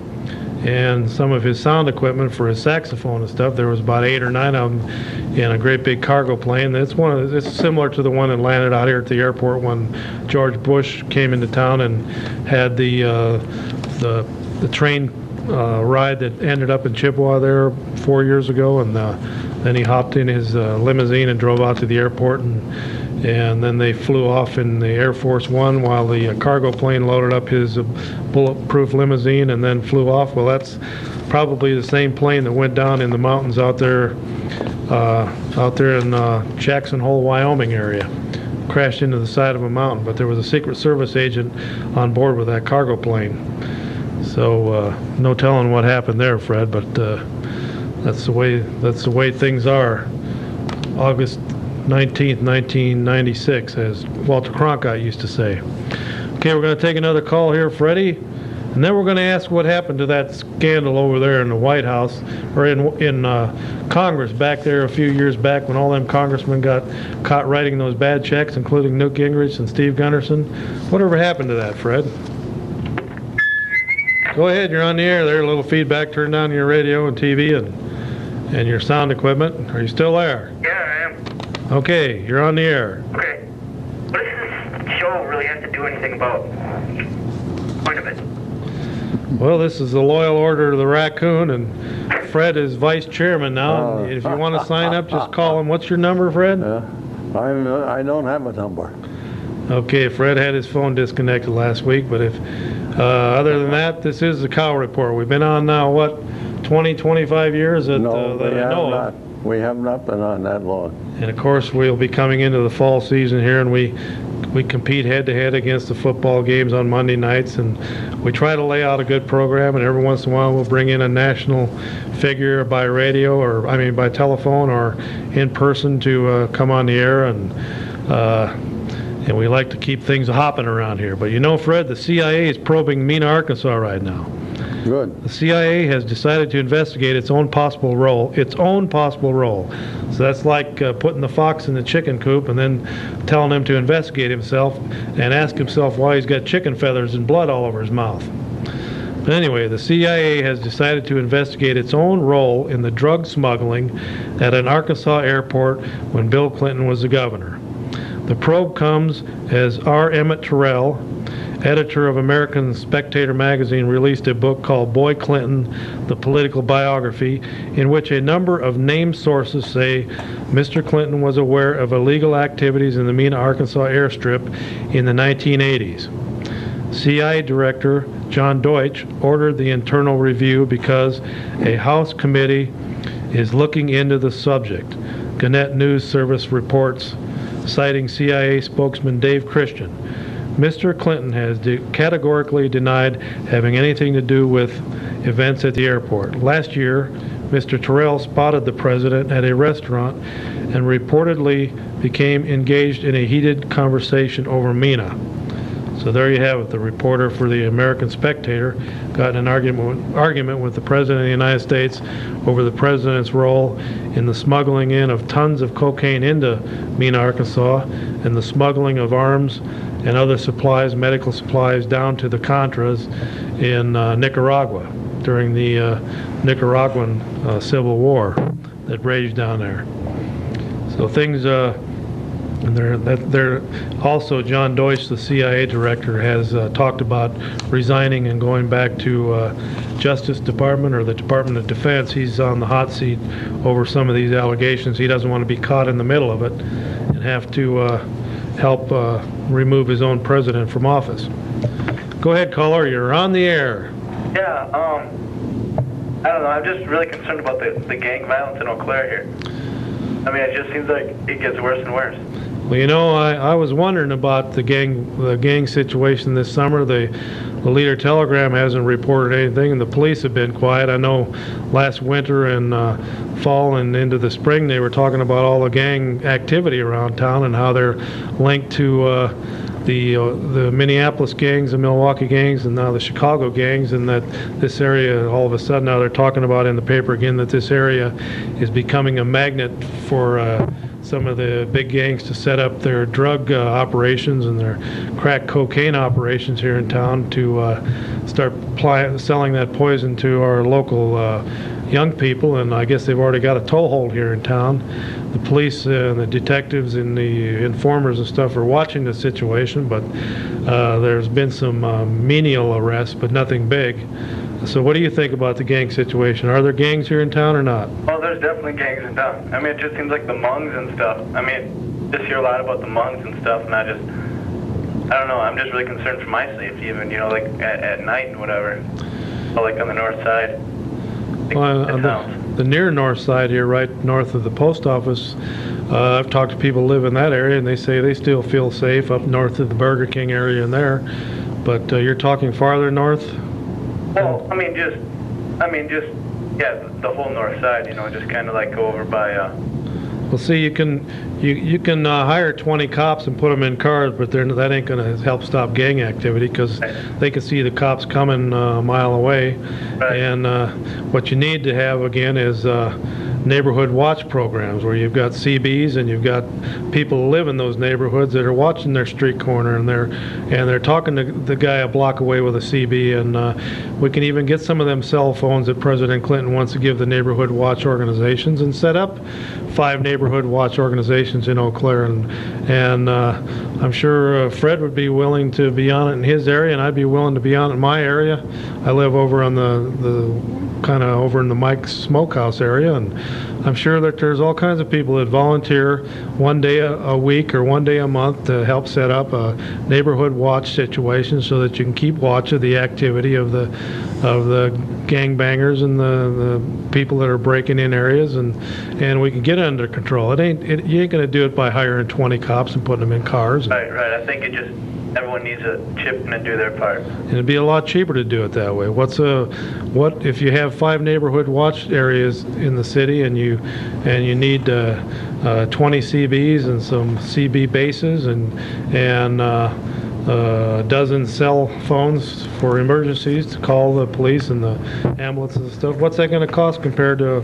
and some of his sound equipment for his saxophone and stuff. There was about 8 or 9 of them in a great big cargo plane. It's similar to the one that landed out here at the airport when George Bush came into town and had the train ride that ended up in Chippewa there 4 years ago, and then he hopped in his limousine and drove out to the airport, and then they flew off in the Air Force One while the cargo plane loaded up his bulletproof limousine and then flew off. Well, that's probably the same plane that went down in the mountains out there in Jackson Hole, Wyoming area. Crashed into the side of a mountain, but there was a Secret Service agent on board with that cargo plane. So no telling what happened there, Fred, but that's the way things are. August 19th, 1996, as Walter Cronkite used to say. Okay, we're going to take another call here, Freddie, and then we're going to ask what happened to that scandal over there in the White House, or in Congress back there a few years back when all them congressmen got caught writing those bad checks, including Newt Gingrich and Steve Gunderson. Whatever happened to that, Fred? Go ahead, you're on the air there. A little feedback. Turn down your radio and TV and your sound equipment. Are you still there? Yeah, I am. Okay, you're on the air. Okay. What does this show really have to do anything about? Point of it. Well, this is the Loyal Order of the Raccoon, and Fred is vice chairman now. And if you want to sign up, just call him. What's your number, Fred? I don't have a number. Okay, Fred had his phone disconnected last week, but if other than that, this is the Cow Report. We've been on now, what, 20, 25 years that I know of. We have not been on that long. And of course, we'll be coming into the fall season here, and we compete head-to-head against the football games on Monday nights, and we try to lay out a good program, and every once in a while we'll bring in a national figure by radio, or by telephone or in person to come on the air, and we like to keep things hopping around here. But you know, Fred, the CIA is probing Mena, Arkansas right now. Good. The CIA has decided to investigate its own possible role. So that's like putting the fox in the chicken coop and then telling him to investigate himself and ask himself why he's got chicken feathers and blood all over his mouth. But anyway, the CIA has decided to investigate its own role in the drug smuggling at an Arkansas airport when Bill Clinton was the governor. The probe comes as R. Emmett Terrell, editor of American Spectator magazine, released a book called Boy Clinton, The Political Biography, in which a number of named sources say Mr. Clinton was aware of illegal activities in the Mena, Arkansas airstrip in the 1980s. CIA Director John Deutsch ordered the internal review because a House committee is looking into the subject, Gannett News Service reports, citing CIA spokesman Dave Christian. Mr. Clinton has categorically denied having anything to do with events at the airport. Last year, Mr. Terrell spotted the president at a restaurant and reportedly became engaged in a heated conversation over Mena. So there you have it. The reporter for the American Spectator got in an argument with the President of the United States over the President's role in the smuggling in of tons of cocaine into Mena, Arkansas, and the smuggling of arms and other supplies, medical supplies, down to the Contras in Nicaragua during the Nicaraguan Civil War that raged down there. So things And they're also, John Deutsch, the CIA director, has talked about resigning and going back to Justice Department or the Department of Defense. He's on the hot seat over some of these allegations. He doesn't want to be caught in the middle of it and have to help remove his own president from office. Go ahead, caller. You're on the air. Yeah, I don't know. I'm just really concerned about the gang violence in Eau Claire here. I mean, it just seems like it gets worse and worse. Well, you know, I was wondering about the gang situation this summer. The Leader Telegram hasn't reported anything, and the police have been quiet. I know last winter and fall and into the spring they were talking about all the gang activity around town and how they're linked to the Minneapolis gangs, the Milwaukee gangs, and now the Chicago gangs, and that this area, all of a sudden now they're talking about in the paper again that this area is becoming a magnet for some of the big gangs to set up their drug operations and their crack cocaine operations here in town to start selling that poison to our local young people. And I guess they've already got a toehold here in town. The police and the detectives and the informers and stuff are watching the situation, but there's been some menial arrests, but nothing big. So what do you think about the gang situation? Are there gangs here in town or not? Oh, there's definitely gangs in town. I mean, it just seems like the Hmongs and stuff. I mean, just hear a lot about the Hmongs and stuff, and I don't know, I'm just really concerned for my safety even, you know, like at night and whatever. Or like on the north side. Well, on the near north side here, right north of the post office, I've talked to people who live in that area, and they say they still feel safe up north of the Burger King area in there. But you're talking farther north? Well, I mean, just yeah, the whole north side, you know, just kind of like go over by. Well, see, you can hire 20 cops and put them in cars, but that ain't going to help stop gang activity because they can see the cops coming a mile away. Right. And what you need to have again is neighborhood watch programs where you've got CBs and you've got people who live in those neighborhoods that are watching their street corner and they're talking to the guy a block away with a CB. And we can even get some of them cell phones that President Clinton wants to give the neighborhood watch organizations and set up 5 neighborhood watch organizations in Eau Claire. And I'm sure Fred would be willing to be on it in his area, and I'd be willing to be on it in my area. I live over on the kind of over in the Mike's Smokehouse area, and I'm sure that there's all kinds of people that volunteer one day a week or one day a month to help set up a neighborhood watch situation so that you can keep watch of the activity of the gangbangers and the people that are breaking in areas, and we can get it under control. You ain't going to do it by hiring 20 cops and putting them in cars. Right. I think everyone needs a chip in and do their part. And it'd be a lot cheaper to do it that way. What if you have 5 neighborhood watch areas in the city and you need 20 CBs and some CB bases and a dozen cell phones for emergencies to call the police and the ambulances and stuff? What's that going to cost compared to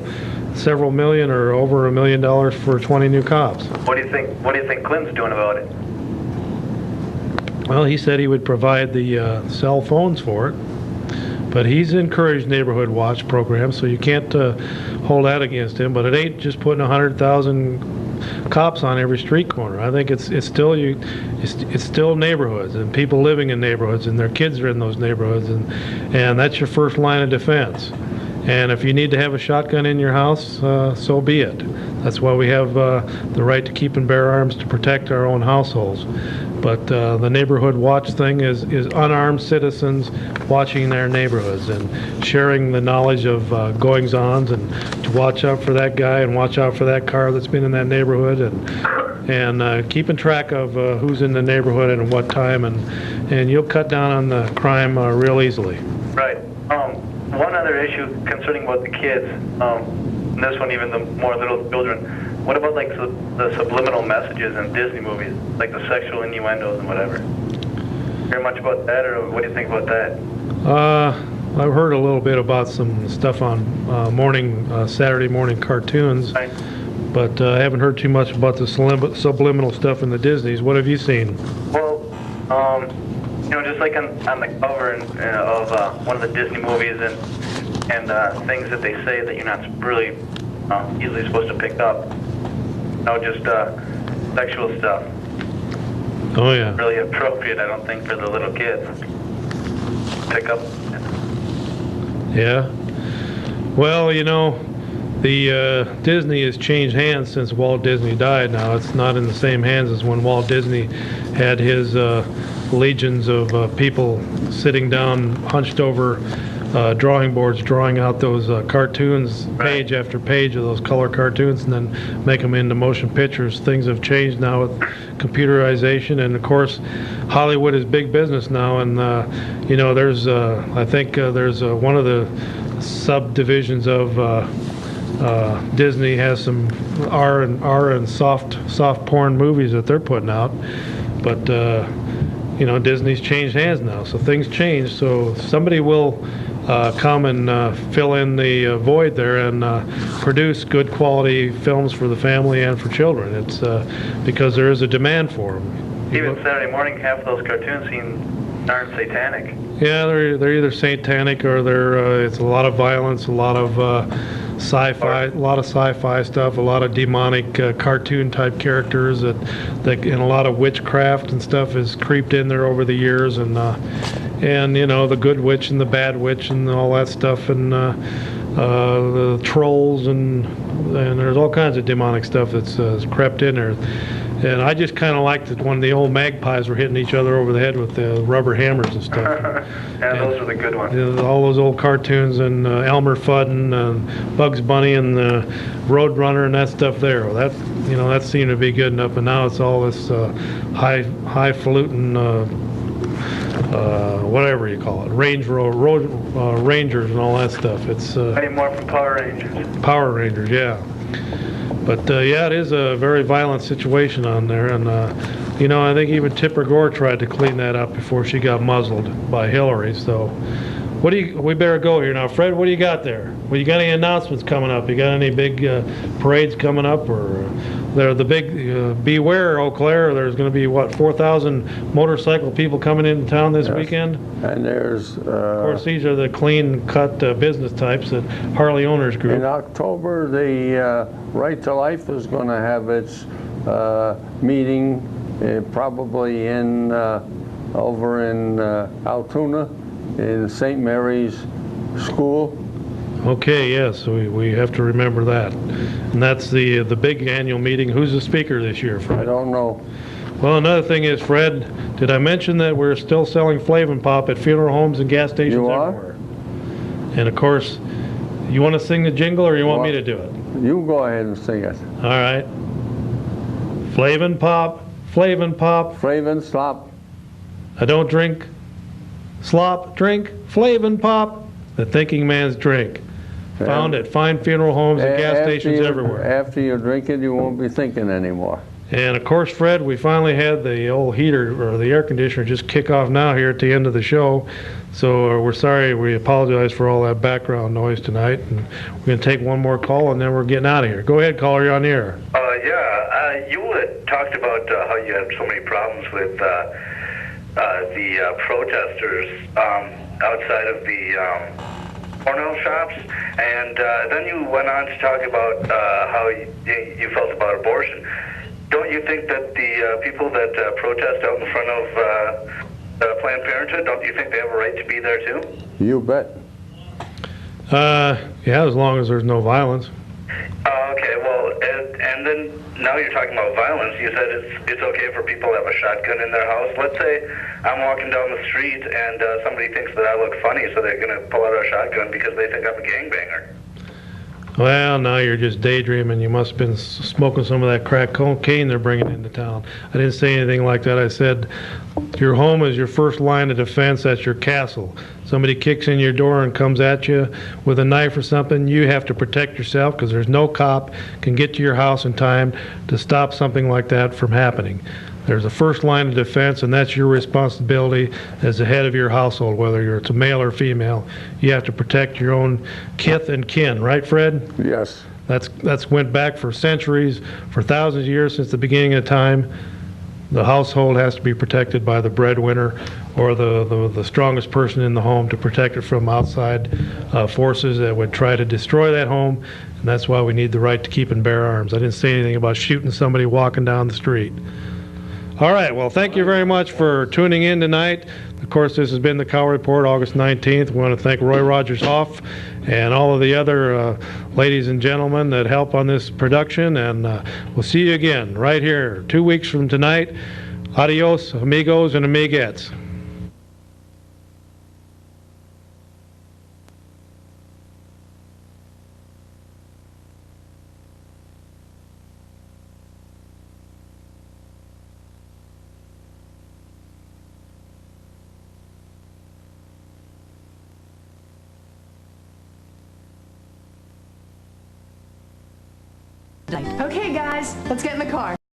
several million or over $1 million for 20 new cops? What do you think Clinton's doing about it? Well, he said he would provide the cell phones for it, but he's encouraged neighborhood watch programs, so you can't hold that against him. But it ain't just putting 100,000 cops on every street corner. I think it's still neighborhoods and people living in neighborhoods, and their kids are in those neighborhoods, and that's your first line of defense. And if you need to have a shotgun in your house, so be it. That's why we have the right to keep and bear arms to protect our own households. But the neighborhood watch thing is unarmed citizens watching their neighborhoods and sharing the knowledge of goings-ons, and to watch out for that guy and watch out for that car that's been in that neighborhood, and keeping track of who's in the neighborhood and at what time, and you'll cut down on the crime real easily. Right. One other issue concerning about the kids, and this one even the more little children. What about like the subliminal messages in Disney movies, like the sexual innuendos and whatever? Hear much about that, or what do you think about that? I've heard a little bit about some stuff on Saturday morning cartoons, Right. but I haven't heard too much about the subliminal stuff in the Disneys. What have you seen? Well, you know, just like on the cover of one of the Disney movies and things that they say that you're not really easily supposed to pick up. You know, just sexual stuff. Oh, yeah. Really appropriate, I don't think, for the little kids. Pick up. Yeah. Well, you know, the Disney has changed hands since Walt Disney died now. It's not in the same hands as when Walt Disney had his legions of people sitting down, hunched over drawing boards, drawing out those cartoons, page after page of those color cartoons, and then make them into motion pictures. Things have changed now with computerization, and of course, Hollywood is big business now. And you know, there's I think there's one of the subdivisions of Disney has some R and soft porn movies that they're putting out, but you know, Disney's changed hands now, so things change. So somebody will come and fill in the void there and produce good quality films for the family and for children. It's because there is a demand for them. Even Saturday morning, half of those cartoons seem darn satanic. Yeah, they're either satanic or they're it's a lot of violence, a lot of sci-fi stuff, a lot of demonic cartoon type characters that and a lot of witchcraft and stuff has creeped in there over the years, and you know, the good witch and the bad witch and all that stuff, and the trolls, and there's all kinds of demonic stuff that's crept in there. And I just kind of liked it when the old magpies were hitting each other over the head with the rubber hammers and stuff. Yeah, those are the good ones. All those old cartoons, and Elmer Fudd and Bugs Bunny and Roadrunner and that stuff there. Well, that, you know, that seemed to be good enough, but now it's all this highfalutin, whatever you call it, Rangers and all that stuff. It's Any more from Power Rangers? Power Rangers, yeah. But yeah, it is a very violent situation on there, and you know, I think even Tipper Gore tried to clean that up before she got muzzled by Hillary. So, we better go here now, Fred. What do you got there? Well, you got any announcements coming up? You got any big parades coming up, or the big beware, Eau Claire? There's going to be what, 4,000 motorcycle people coming into town this weekend? And there's Of course, these are the clean-cut business types at Harley Owners Group. in October, the Right to Life is going to have its meeting, probably in over in Altoona, in St. Mary's School. Okay, yes, we have to remember that. And that's the big annual meeting. Who's the speaker this year, I Fred? don't know. Well, another thing is, Fred, did I mention that we're still selling Flavin' Pop at funeral homes and gas stations You are? everywhere? And of course, you want to sing the jingle, or you want me to do it? You go ahead and sing it. All right. Flavin' Pop, Flavin' Pop, Flavin Slop. I don't drink slop, drink Flavin' Pop, the thinking man's drink. Found at fine funeral homes and gas stations everywhere. After you drink it, you won't be thinking anymore. And of course, Fred, we finally had the old heater or the air conditioner just kick off now here at the end of the show. So we're sorry, we apologize for all that background noise tonight. And we're going to take one more call and then we're getting out of here. Go ahead, caller, you're on the air. You had talked about how you had so many problems with the protesters outside of the porno shops, and then you went on to talk about how you felt about abortion. Don't you think that the people that protest out in front of Planned Parenthood, don't you think they have a right to be there too? You bet. Yeah, as long as there's no violence. Okay, well, and then now you're talking about violence. You said it's okay for people to have a shotgun in their house. Let's say I'm walking down the street and somebody thinks that I look funny, so they're going to pull out a shotgun because they think I'm a gangbanger. Well, now you're just daydreaming. You must have been smoking some of that crack cocaine they're bringing into town. I didn't say anything like that. I said your home is your first line of defense. That's your castle. Somebody kicks in your door and comes at you with a knife or something, you have to protect yourself because there's no cop can get to your house in time to stop something like that from happening. There's a first line of defense, and that's your responsibility as the head of your household, whether it's a male or female. You have to protect your own kith and kin, right, Fred? Yes. That's went back for centuries, for thousands of years since the beginning of time. The household has to be protected by the breadwinner or the strongest person in the home to protect it from outside forces that would try to destroy that home. And And that's why we need the right to keep and bear arms. I didn't say anything about shooting somebody walking down the street. All right, well, thank you very much for tuning in tonight. Of course, this has been the Cow Report, August 19th. We want to thank Roy Rogers Hoff and all of the other ladies and gentlemen that help on this production, and we'll see you again right here 2 weeks from tonight. Adios, amigos and amiguettes. Okay, guys, let's get in the car.